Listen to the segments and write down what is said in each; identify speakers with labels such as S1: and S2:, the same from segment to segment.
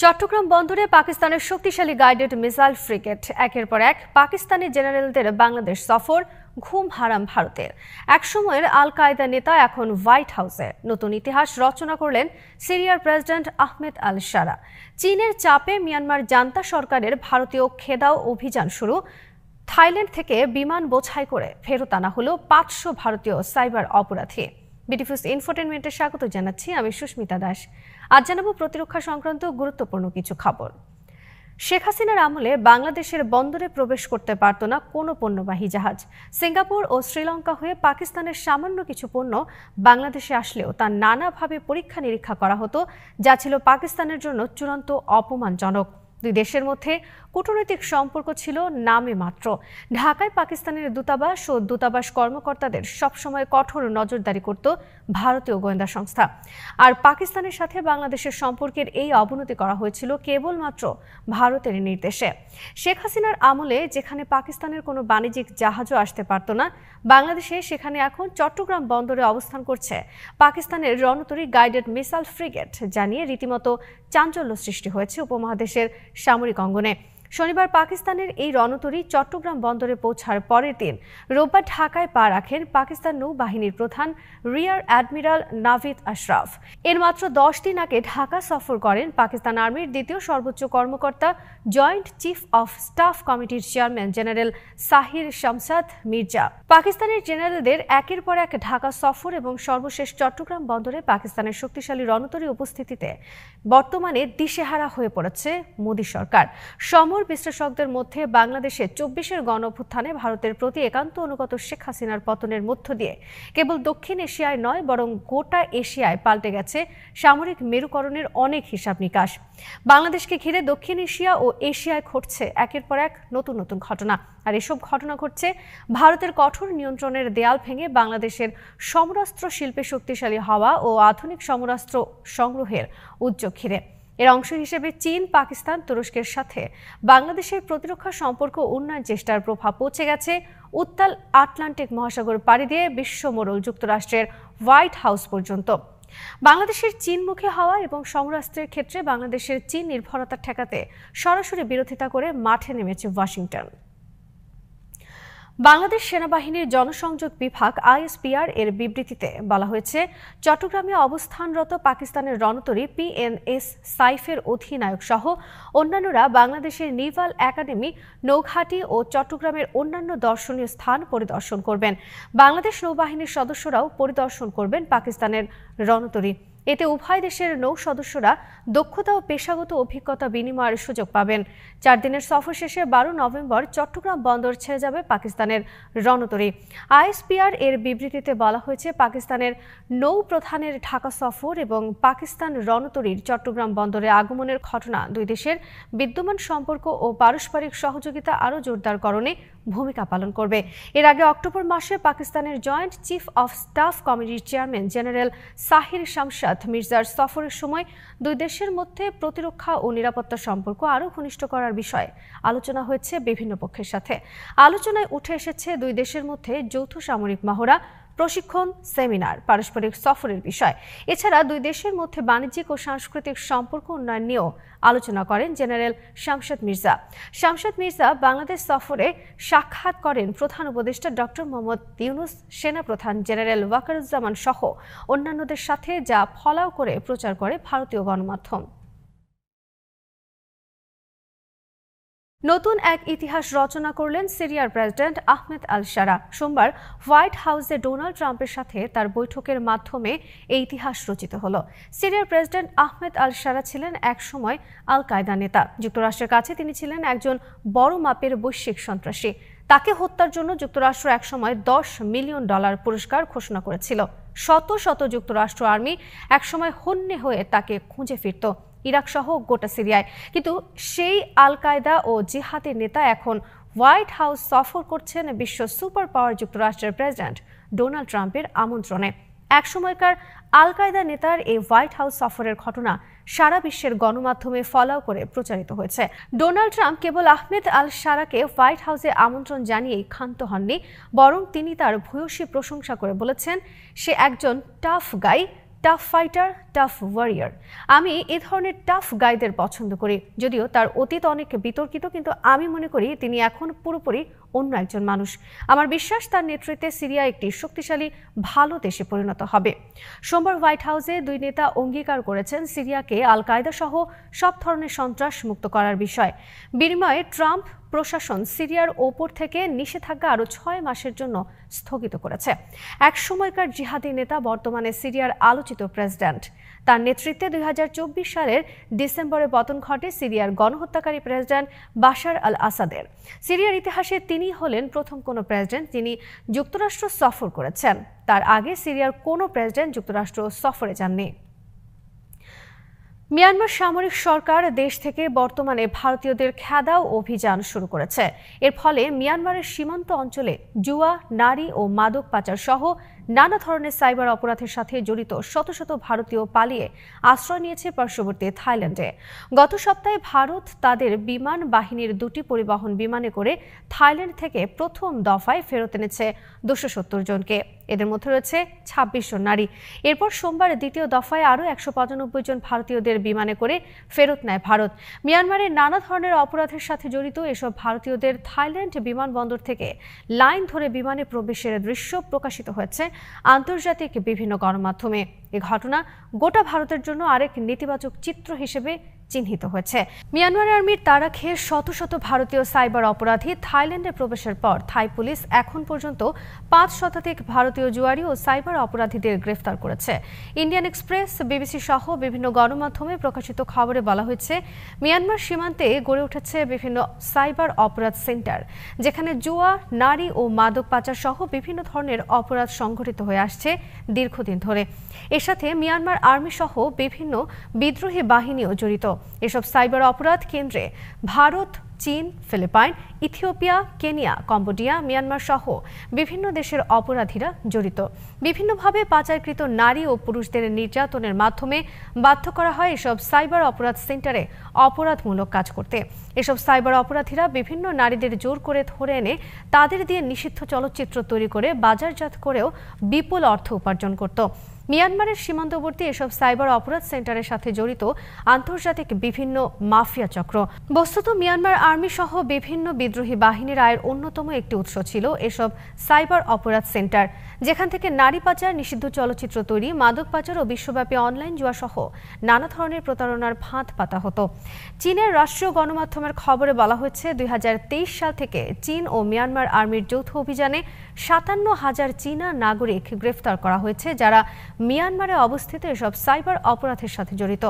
S1: চট্টগ্রাম বন্দরে পাকিস্তানের শক্তিশালী গাইডেড মিসাইল ফ্রিগেট একের পর এক পাকিস্তানি জেনারেলদের বাংলাদেশ সফর ঘুম হারাম ভারতের। একসময়ের আল কায়দা নেতা এখন হোয়াইট হাউসে নতুন ইতিহাস রচনা করলেন সিরিয়ার প্রেসিডেন্ট আহমেদ আল শারা। চীনের চাপে মিয়ানমার জান্তা সরকারের ভারতীয় খেদাও অভিযান শুরু। থাইল্যান্ড থেকে বিমান বোঝাই করে ফেরত আনা হলো 500 ভারতীয় সাইবার অপরাধী। বিটিফিউজ ইনফোটেনমেন্টে স্বাগত জানাচ্ছি, আমি সুস্মিতা দাস। আজ জানাবো প্রতিরক্ষা সংক্রান্ত গুরুত্বপূর্ণ কিছু খবর। শেখ হাসিনার আমলে বাংলাদেশের বন্দরে প্রবেশ করতে পারত না কোনো পণ্যবাহী জাহাজ। সিঙ্গাপুর ও শ্রীলঙ্কা হয়ে পাকিস্তানের সামান্য কিছু পণ্য বাংলাদেশে আসলেও তা নানাভাবে পরীক্ষা নিরীক্ষা করা হতো, যা ছিল পাকিস্তানের জন্য চূড়ান্ত অপমানজনক। দুই দেশের মধ্যে কূটনৈতিক সম্পর্ক ছিল নামে মাত্র। ঢাকায় পাকিস্তানের দূতাবাস ও দূতাবাস কর্মকর্তাদের সবসময় কঠোর নজরদারি করত ভারতীয় গোয়েন্দা সংস্থা। আর পাকিস্তানের সাথে বাংলাদেশের সম্পর্কের এই অবনতি করা হয়েছিল কেবলমাত্র ভারতের নির্দেশে। শেখ হাসিনার আমলে যেখানে পাকিস্তানের কোনো বাণিজ্যিক জাহাজও আসতে পারত না বাংলাদেশে, সেখানে এখন চট্টগ্রাম বন্দরে অবস্থান করছে পাকিস্তানের রণতরী গাইডেড মিসাইল ফ্রিগেট, যা নিয়ে রীতিমতো চাঞ্চল্য সৃষ্টি হয়েছে উপমহাদেশের সামরিক অঙ্গনে। শনিবার পাকিস্তানের এই রণতরী চট্টগ্রাম বন্দরে পৌঁছার পরের দিন রোববার ঢাকায় পা রাখেন পাকিস্তান নৌবাহিনীর প্রধান রিয়ার অ্যাডমিরাল নাভিদ আশরাফ। এর মাত্র 10 দিন আগে ঢাকা সফর করেন পাকিস্তান আর্মির দ্বিতীয় সর্বোচ্চ কর্মকর্তা, জয়েন্ট চিফ অফ স্টাফ কমিটির চেয়ারম্যান জেনারেল সাহির শামসাদ মির্জা। পাকিস্তানের জেনারেলদের একের পর এক ঢাকা সফর এবং সর্বশেষ চট্টগ্রাম বন্দরে পাকিস্তানের শক্তিশালী রণতরী উপস্থিতিতে বর্তমানে দিশেহারা হয়ে পড়েছে মোদী সরকার। বিশ্লেষকদের মধ্যে বাংলাদেশে 24-এর গণঅভ্যুত্থানে ভারতের প্রতি একান্ত অনুগত শেখ হাসিনার পতনের মধ্য দিয়ে কেবল দক্ষিণ এশিয়ায় নয়, বরং গোটা এশিয়ায় পাল্টে গেছে সামরিক মেরুকরণের অনেক হিসাব নিকাশ। বাংলাদেশকে ঘিরে দক্ষিণ এশিয়া ও এশিয়ায় ঘটছে একের পর এক নতুন নতুন ঘটনা। আর এসব ঘটনা ঘটছে ভারতের কঠোর নিয়ন্ত্রণের দেয়াল ভেঙে বাংলাদেশের সমরাস্ত্র শিল্পে শক্তিশালী হওয়া ও আধুনিক সমরাস্ত্র সংগ্রহের উদ্যোগ ঘিরে। এর অংশ হিসেবে চীন, পাকিস্তান, তুরস্কের সাথে বাংলাদেশের প্রতিরক্ষা সম্পর্ক উন্নয়ন চেষ্টার প্রভাব পৌঁছে গেছে উত্তাল আটলান্টিক মহাসাগর পাড়ি দিয়ে বিশ্বমোড়ল যুক্তরাষ্ট্রের হোয়াইট হাউস পর্যন্ত। বাংলাদেশের চীনমুখী হওয়া এবং সমরাস্ত্রের ক্ষেত্রে বাংলাদেশের চীন নির্ভরতা ঠেকাতে সরাসরি বিরোধিতা করে মাঠে নেমেছে ওয়াশিংটন। বাংলাদেশ সেনাবাহিনীর জনসংযোগ বিভাগ আইএসপিআর এর বিবৃতিতে বলা হয়েছে, চট্টগ্রামে অবস্থানরত পাকিস্তানের রণতরী পিএনএস সাইফের অধিনায়ক সহ অন্যান্যরা বাংলাদেশের নেভাল একাডেমি, নৌঘাঁটি ও চট্টগ্রামের অন্যান্য দর্শনীয় স্থান পরিদর্শন করবেন। বাংলাদেশ নৌবাহিনীর সদস্যরাও পরিদর্শন করবেন পাকিস্তানের রণতরী। এতে উভয় দেশের নৌ সদস্যরা দক্ষতা ও পেশাগত অভিজ্ঞতা বিনিময়ের সুযোগ পাবেন। 4 দিনের সফর শেষে 12 নভেম্বর চট্টগ্রাম বন্দর ছেড়ে যাবে পাকিস্তানের রণতরী। আইএসপিআর এর বিবৃতিতে বলা হয়েছে, পাকিস্তানের নৌ প্রধানের ঢাকা সফর এবং পাকিস্তান রণতরীর চট্টগ্রাম বন্দরে আগমনের ঘটনা দুই দেশের বিদ্যমান সম্পর্ক ও পারস্পরিক সহযোগিতা আরও জোরদারকরণে ভূমিকা পালন করবে। এর আগে অক্টোবর মাসে পাকিস্তানের জয়েন্ট চিফ অফ স্টাফ কমিটির চেয়ারম্যান জেনারেল সাহির শামসাদ মির্জার সফরের সময় দুই দেশের মধ্যে প্রতিরক্ষা ও নিরাপত্তা সম্পর্ক আরও ঘনিষ্ঠ করার বিষয়ে আলোচনা হয়েছে বিভিন্ন পক্ষের সাথে। আলোচনায় উঠে এসেছে দুই দেশের মধ্যে যৌথ সামরিক মহড়া, প্রশিক্ষণ, সেমিনার, পারস্পরিক সফরের বিষয়। এছাড়া দুই দেশের মধ্যে বাণিজ্যিক ও সাংস্কৃতিক সম্পর্ক উন্নয়ন নিয়েও আলোচনা করেন জেনারেল শামসাদ মির্জা। শামসাদ মির্জা বাংলাদেশ সফরে সাক্ষাৎ করেন প্রধান উপদেষ্টা ডক্টর মোহাম্মদ ইউনুস, সেনাপ্রধান জেনারেল ওয়াকারুজ্জামান সহ অন্যান্যদের সাথে, যা ফলাও করে প্রচার করে ভারতীয় গণমাধ্যম। নতুন এক ইতিহাস রচনা করলেন সিরিয়ার প্রেসিডেন্ট আহমেদ আল শারা। সোমবার হোয়াইট হাউসে ডোনাল্ড ট্রাম্পের সাথে তার বৈঠকের মাধ্যমে এই ইতিহাস রচিত হলো। সিরিয়ার প্রেসিডেন্ট আহমেদ আল শারা ছিলেন একসময় আল কায়দা নেতা। যুক্তরাষ্ট্রের কাছে তিনি ছিলেন একজন বড় মাপের বৈশ্বিক সন্ত্রাসী। তাকে হত্যার জন্য যুক্তরাষ্ট্র একসময় $10 মিলিয়ন পুরস্কার ঘোষণা করেছিল। শত শত যুক্তরাষ্ট্র আর্মি একসময় হন্যে হয়ে তাকে খুঁজে ফিরত ইরাক সহ গোটা সিরিয়ায়। কিন্তু সেই আল কায়দা ও জিহাদের নেতা এখন হোয়াইট হাউস সফর করছেন বিশ্ব সুপার পাওয়ার যুক্তরাষ্ট্রের প্রেসিডেন্ট ডোনাল্ড ট্রাম্পের আমন্ত্রণে। একসময়কার আল কায়দা নেতার এই হোয়াইট হাউস সফরের ঘটনা সারা বিশ্বের গণমাধ্যমে ফলাও করে প্রচারিত হয়েছে। ডোনাল্ড ট্রাম্প কেবল আহমেদ আল শারাকে হোয়াইট হাউসে আমন্ত্রণ জানিয়েই ক্ষান্ত হননি, বরং তিনি তার ভূয়সী প্রশংসা করে বলেছেন, সে একজন tough guy, tough fighter, tough warrior. আমি এ ধরনের টাফ গাইদের পছন্দ করি, যদিও তার অতীত অনেক বিতর্কিত, কিন্তু আমি মনে করি তিনি এখন পুরোপুরি অন্য একজন মানুষ। আমার বিশ্বাস তার নেতৃত্বে সিরিয়া একটি শক্তিশালী ভালো দেশে পরিণত হবে। সোমবার হোয়াইট হাউসে দুই নেতা অঙ্গীকার করেছেন সিরিয়াকে আল কায়দা সহ সব ধরনের সন্ত্রাস মুক্ত করার বিষয়। বিনিময়ে ট্রাম্প প্রশাসন সিরিয়ার ওপর থেকে নিষেধাজ্ঞা আরও 6 মাসের জন্য স্থগিত করেছে। এক সময়কার জিহাদি নেতা, বর্তমানে সিরিয়ার আলোচিত প্রেসিডেন্ট। তার নেতৃত্বে 2024 সালের ডিসেম্বরে পতন ঘটে সিরিয়ার গণহত্যাকারী প্রেসিডেন্ট বাশার আল আসাদের। সিরিয়ার ইতিহাসে তিনি হলেন প্রথম কোনো প্রেসিডেন্ট যিনি যুক্তরাষ্ট্র সফর করেছেন। তার আগে সিরিয়ার কোনো প্রেসিডেন্ট যুক্তরাষ্ট্র সফরে যাননি। মিয়ানমার সামরিক সরকার দেশ থেকে বর্তমানে ভারতীয়দের খেদাও অভিযান শুরু করেছে। এর ফলে মিয়ানমারের সীমান্ত অঞ্চলে জুয়া, নারী ও মাদক পাচার সহ নানা ধরনের সাইবার অপরাধের সাথে জড়িত শত শত ভারতীয় পালিয়ে আশ্রয় নিয়েছে পার্শ্ববর্তী থাইল্যান্ডে। গত সপ্তাহে ভারত তাদের বিমান বাহিনীর 2টি পরিবহন বিমানে করে থাইল্যান্ড থেকে প্রথম দফায় ফেরত এনেছে 270 জনকে। এদের মধ্যে রয়েছে 26 জন নারী। এরপর সোমবার দ্বিতীয় দফায় আরও 195 জন ভারতীয়দের বিমানে করে ফেরত নেয় ভারত। মিয়ানমারের নানা ধরনের অপরাধের সাথে জড়িত এসব ভারতীয়দের থাইল্যান্ড বিমানবন্দর থেকে লাইন ধরে বিমানে প্রবেশের দৃশ্য প্রকাশিত হয়েছে আন্তর্জাতিক বিভিন্ন গণমাধ্যমে। এই ঘটনা গোটা ভারতের জন্য আরেক নেতিবাচক চিত্র হিসেবে চিহ্নিত হয়েছে। মিয়ানমার আর্মির তাড়া খেয়ে শত শত ভারতীয় সাইবার অপরাধী থাইল্যান্ডে প্রবেশের পর থাই পুলিশ এখন পর্যন্ত 5 শতাধিক ভারতীয় জুয়ারি ও সাইবার অপরাধীদের গ্রেফতার করেছে। ইন্ডিয়ান এক্সপ্রেস, বিবিসি সহ বিভিন্ন গণমাধ্যমে প্রকাশিত খবরে বলা হয়েছে, মিয়ানমার সীমান্তে গড়ে উঠেছে বিভিন্ন সাইবার অপরাধ সেন্টার, যেখানে জুয়া, নারী ও মাদক পাচার সহ বিভিন্ন ধরনের অপরাধ সংঘটিত হয়ে আসছে দীর্ঘদিন ধরে। এর সাথে মিয়ানমার আর্মি সহ বিভিন্ন বিদ্রোহী বাহিনীও জড়িত। এসব সাইবার অপরাধ কেন্দ্রে ভারত, চীন, Philippines, Ethiopia, Kenya, Cambodia, Myanmar সহ বিভিন্ন দেশের অপরাধীরা জড়িত। বিভিন্নভাবে পাচারকৃত নারী ও পুরুষদের নির্যাতনের মাধ্যমে বাধ্য করা হয় এসব সাইবার অপরাধ সেন্টারে অপরাধমূলক কাজ করতে। এসব সাইবার অপরাধীরা বিভিন্ন নারীদের জোর করে ধরে এনে তাদের দিয়ে নিষিদ্ধ চলচ্চিত্র তৈরি করে বাজারজাত করেও বিপুল অর্থ উপার্জন করত। মিয়ানমারের সীমান্তবর্তী এসব সাইবার অপরাধ সেন্টারের সাথে জড়িত আন্তর্জাতিক বিভিন্ন মাফিয়া চক্র। বস্তুত মিয়ানমার আর্মি সহ বিভিন্ন বিদ্রোহী বাহিনীর আয়ের অন্যতম একটি উৎস ছিল এসব সাইবার অপরাধ সেন্টার, যেখান থেকে নারী পাচার, নিষিদ্ধ চলচ্চিত্র তৈরি, মাদক পাচার ও বিশ্বব্যাপী অনলাইন জুয়া সহ নানা ধরনের প্রতারণার ফাঁদ পাতা হতো। চীনের রাষ্ট্রীয় গণমাধ্যমের খবরে বলা হয়েছে, 2023 সাল থেকে চীন ও মিয়ানমার আর্মির যৌথ অভিযানে 57,000 চীনা নাগরিক গ্রেফতার করা হয়েছে, যারা মিয়ানমারে অবস্থিত এসব সাইবার অপরাধের সাথে জড়িত।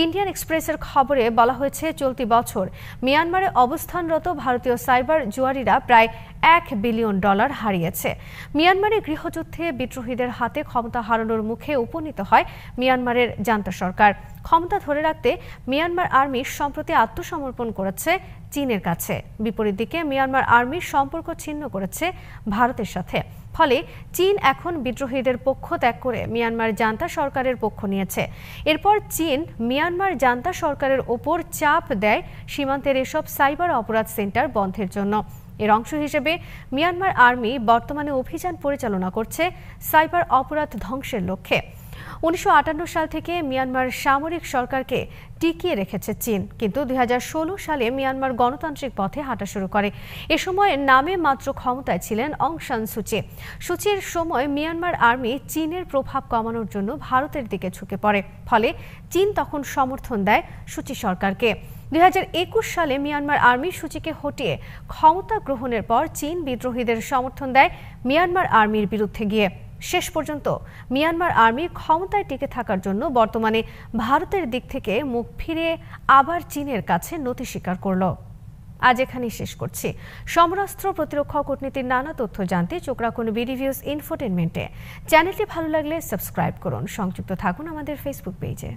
S1: ইন্ডিয়ান এক্সপ্রেসের খবরে বলা হয়েছে, চলতি বছর মিয়ানমারে অবস্থানরত ভারতীয় সাইবার জুয়ারিরা প্রায় $1 বিলিয়ন হারিয়েছে। মিয়ানমারে গৃহযুদ্ধে বিদ্রোহীদের হাতে ক্ষমতা হারানোর মুখে উপনীত হয় মিয়ানমারের জান্তা সরকার। ক্ষমতা ধরে রাখতে মিয়ানমার আর্মি সম্প্রতি আত্মসমর্পণ করেছে চীনের কাছে। বিপরীত দিকে মিয়ানমার আর্মির সম্পর্ক ছিন্ন করেছে ভারতের সাথে। ফলে চীন এখন বিদ্রোহীদের পক্ষ ত্যাগ করে মিয়ানমার জান্তা সরকারের পক্ষ নিয়েছে। এরপর চীন মিয়ানমার জান্তা সরকারের ওপর চাপ দেয় সীমান্তের এসব সাইবার অপরাধ সেন্টার বন্ধের জন্য। এর অংশ হিসেবে মিয়ানমার আর্মি বর্তমানে অভিযান পরিচালনা করছে সাইবার অপরাধ ধ্বংসের লক্ষ্যে। 1958 সাল থেকে মিয়ানমার সামরিক সরকারকে টিকিয়ে রেখেছে চীন, কিন্তু 2016 সালে মিয়ানমার গণতান্ত্রিক পথে হাঁটা শুরু করে। এ সময় নামে মাত্র ক্ষমতায় ছিলেন অং সান সুচি। সুচির সময় মিয়ানমার আর্মি চীনের প্রভাব কমানোর জন্য ভারতের দিকে ঝুঁকে পড়ে, ফলে চীন তখন সমর্থন দেয় সুচি সরকারকে। 2021 সালে মিয়ানমার আর্মি সুচিকে হটিয়ে ক্ষমতা গ্রহণের পর চীন বিদ্রোহীদের সমর্থন দেয় মিয়ানমার আর্মির বিরুদ্ধে গিয়ে। শেষ পর্যন্ত মিয়ানমার আর্মি ক্ষমতায় টিকে থাকার জন্য বর্তমানে ভারতের দিক থেকে মুখ ফিরিয়ে আবার চীনের কাছে নতি স্বীকার করল। আজ এখানেই শেষ করছি। সমরাস্ত্র, প্রতিরক্ষা, কূটনীতির নানা তথ্য জানতে চোখ রাখুন বিডিভিউজ ইনফোটেনমেন্টে। চ্যানেলটি ভালো লাগলে সাবস্ক্রাইব করুন। সংযুক্ত থাকুন আমাদের ফেসবুক পেজে।